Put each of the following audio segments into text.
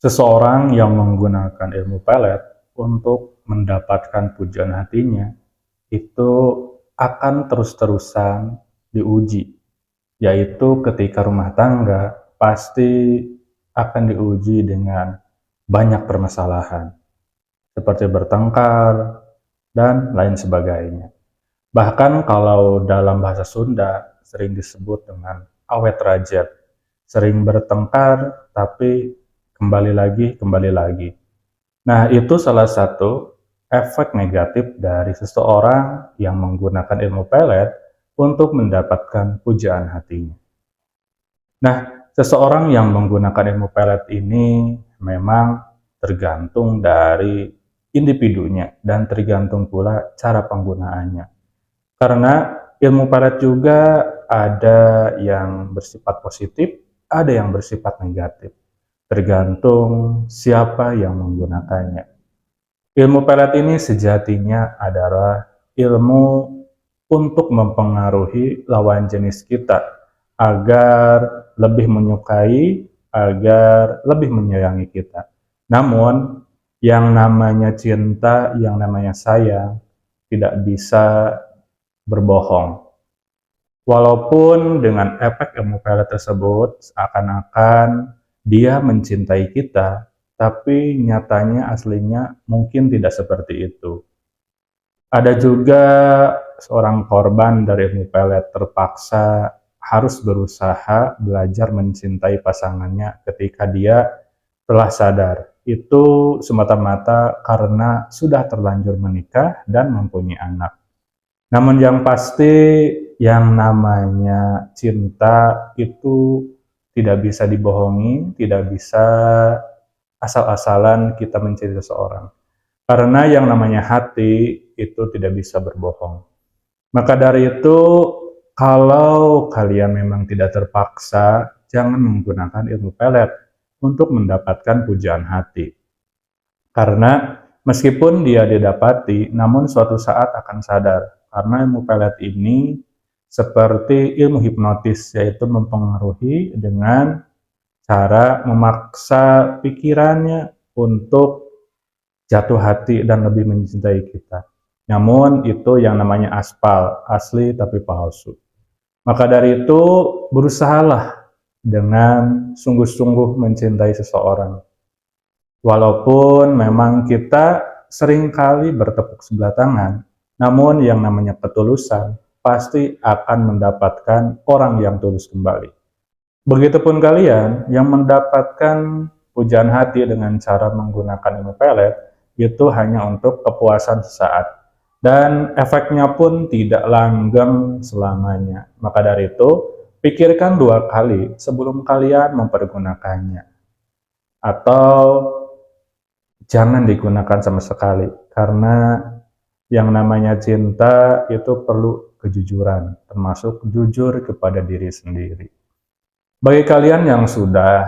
Seseorang yang menggunakan ilmu pelet untuk mendapatkan pujian hatinya itu akan terus-terusan diuji, yaitu ketika rumah tangga pasti akan diuji dengan banyak permasalahan, seperti bertengkar dan lain sebagainya. Bahkan kalau dalam bahasa Sunda sering disebut dengan awet rajat, sering bertengkar tapi kembali lagi. Nah, itu salah satu efek negatif dari seseorang yang menggunakan ilmu pelet untuk mendapatkan pujaan hatinya. Nah, seseorang yang menggunakan ilmu pelet ini memang tergantung dari individunya dan tergantung pula cara penggunaannya. Karena ilmu pelet juga ada yang bersifat positif, ada yang bersifat negatif. Tergantung siapa yang menggunakannya. Ilmu pelet ini sejatinya adalah ilmu untuk mempengaruhi lawan jenis kita agar lebih menyukai, agar lebih menyayangi kita. Namun, yang namanya cinta, yang namanya sayang, tidak bisa berbohong. Walaupun dengan efek ilmu pelet tersebut seakan-akan dia mencintai kita, tapi nyatanya aslinya mungkin tidak seperti itu. Ada juga seorang korban dari ilmu pelet terpaksa harus berusaha belajar mencintai pasangannya ketika dia telah sadar. Itu semata-mata karena sudah terlanjur menikah dan mempunyai anak. Namun yang pasti yang namanya cinta itu tidak bisa dibohongi, tidak bisa asal-asalan kita mencintai seseorang. Karena yang namanya hati itu tidak bisa berbohong. Maka dari itu, kalau kalian memang tidak terpaksa, jangan menggunakan ilmu pelet untuk mendapatkan pujaan hati. Karena meskipun dia didapati, namun suatu saat akan sadar. Karena ilmu pelet ini seperti ilmu hipnotis, yaitu mempengaruhi dengan cara memaksa pikirannya untuk jatuh hati dan lebih mencintai kita. Namun itu yang namanya aspal, asli tapi palsu. Maka dari itu, berusahalah dengan sungguh-sungguh mencintai seseorang. Walaupun memang kita seringkali bertepuk sebelah tangan, namun yang namanya ketulusan pasti akan mendapatkan orang yang tulus kembali. Begitupun kalian yang mendapatkan pujaan hati dengan cara menggunakan ilmu pelet, itu hanya untuk kepuasan sesaat. Dan efeknya pun tidak langgeng selamanya. Maka dari itu, pikirkan 2 kali sebelum kalian mempergunakannya. Atau jangan digunakan sama sekali, karena yang namanya cinta itu perlu kejujuran, termasuk jujur kepada diri sendiri. Bagi kalian yang sudah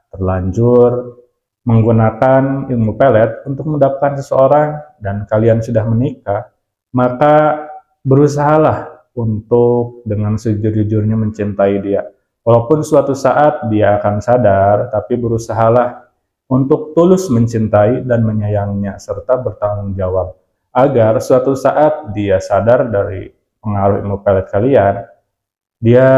terlanjur menggunakan ilmu pelet untuk mendapatkan seseorang dan kalian sudah menikah, maka berusahalah untuk dengan sejujur-jujurnya mencintai dia. Walaupun suatu saat dia akan sadar, tapi berusahalah untuk tulus mencintai dan menyayanginya serta bertanggung jawab agar suatu saat dia sadar dari pengaruh ilmu pelet kalian, dia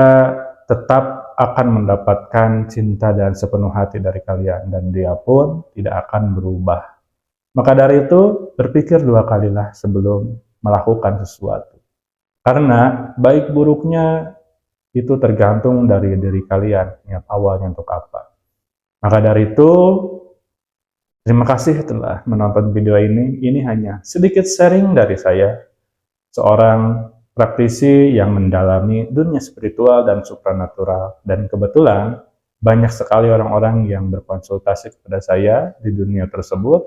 tetap akan mendapatkan cinta dan sepenuh hati dari kalian dan dia pun tidak akan berubah. Maka dari itu, berpikir 2 kalilah sebelum melakukan sesuatu. Karena baik buruknya itu tergantung dari diri kalian, niat awalnya untuk apa. Maka dari itu, terima kasih telah menonton video ini. Ini hanya sedikit sharing dari saya, seorang praktisi yang mendalami dunia spiritual dan supranatural. Dan kebetulan banyak sekali orang-orang yang berkonsultasi kepada saya di dunia tersebut.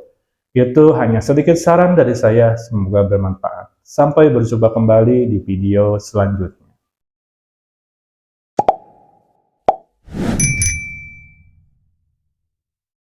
Itu hanya sedikit saran dari saya, semoga bermanfaat. Sampai berjumpa kembali di video selanjutnya.